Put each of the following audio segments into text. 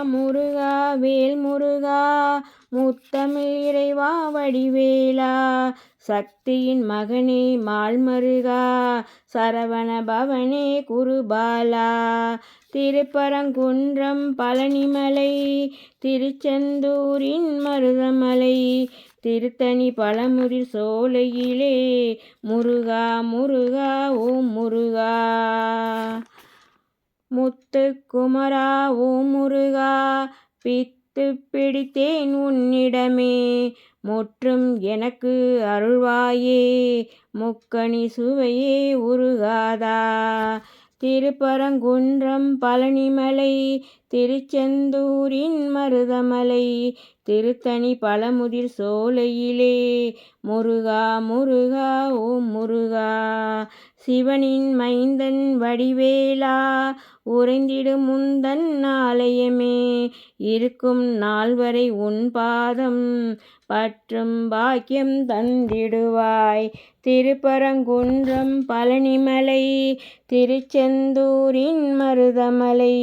முருகா வேல் முருகா முத்தமிழ் இறைவா வடிவேலா சக்தியின் மகனே மால்மருகா சரவண பவனே குருபாலா திருப்பரங்குன்றம் பழனிமலை திருச்செந்தூரின் மருதமலை திருத்தணி பழமுதிர் சோலையிலே முருகா முருகா ஓம் முருகா முத்துக்குமரா ஓம் முருகா பித்து பிடித்தேன் உன்னிடமே முற்றும் எனக்கு அருள்வாயே முக்கணி சுவையே உருகாதா திருப்பரங்குன்றம் பழனிமலை திருச்செந்தூரின் மருதமலை திருத்தணி பழமுதிர் சோலையிலே முருகா முருகா ஓம் முருகா சிவனின் மைந்தன் வடிவேலா உறைந்திடும் முந்தன் ஆலயமே இருக்கும் நாள்வரை உன் பாதம் பற்றும் பாக்கியம் தந்திடுவாய் திருப்பரங்குன்றம் பழனிமலை திருச்செந்தூரின் மருதமலை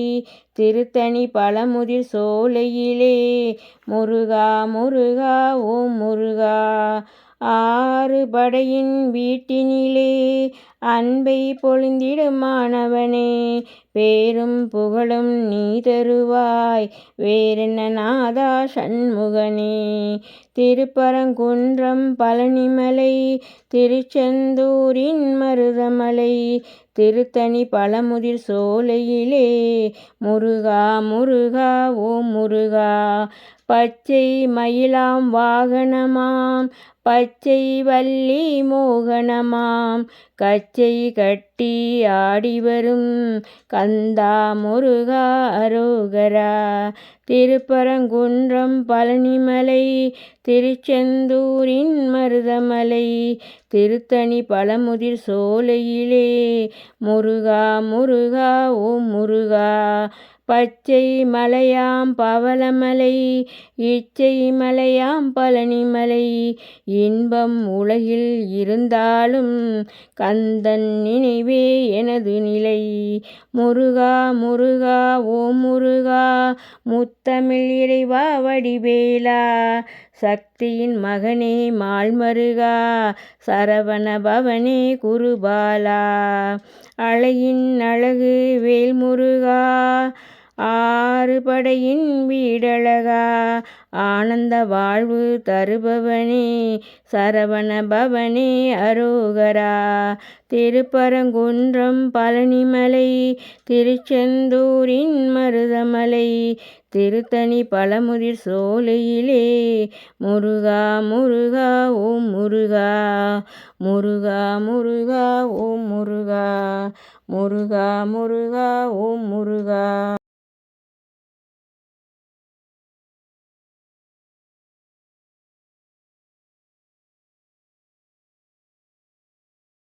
திருத்தணி பழமுதிர் சோலையிலே முருகா முருகா ஓம் முருகா ஆறு படையின் வீட்டினிலே அன்பை பொழிந்திடும் மாணவனே பேரும் புகழும் நீ தருவாய் வேறென்ன நாதா சண்முகனே திருப்பரங்குன்றம் பழனிமலை திருச்செந்தூரின் மருதமலை திருத்தணி பழமுதிர் சோலையிலே முருகா முருகா ஓம் முருகா பச்சை மயிலாம் வாகனமாம் பச்சை வள்ளி மோகனமாம் கச்சை கட்டி ஆடிவரும் கந்தா முருகா அரோகரா திருப்பரங்குன்றம் பழனிமலை திருச்செந்தூரின் மருதமலை திருத்தணி பழமுதிர் சோலையிலே முருகா முருகா ஓம் முருகா பச்சை மலையாம் பவளமலை இச்சை மலையாம் பழனிமலை இன்பம் உலகில் இருந்தாலும் கந்தன் நினைவே எனது நிலை முருகா முருகா ஓம் முருகா முத்தமிழ் இறைவா வடிவேலா சக்தியின் மகனே மால்மருகா சரவண பவனே குருபாலா அழகின் அழகு வேல்முருகா ஆறு படையின் வீடழகா ஆனந்த வாழ்வு தருபவனே சரவண பவனே அரோகரா திருப்பரங்குன்றம் பழனிமலை திருச்செந்தூரின் மருதமலை திருத்தணி பழமுதிர் சோலையிலே முருகா முருகா ஓம் முருகா முருகா முருகா ஓம் முருகா முருகா முருகா ஓம் முருகா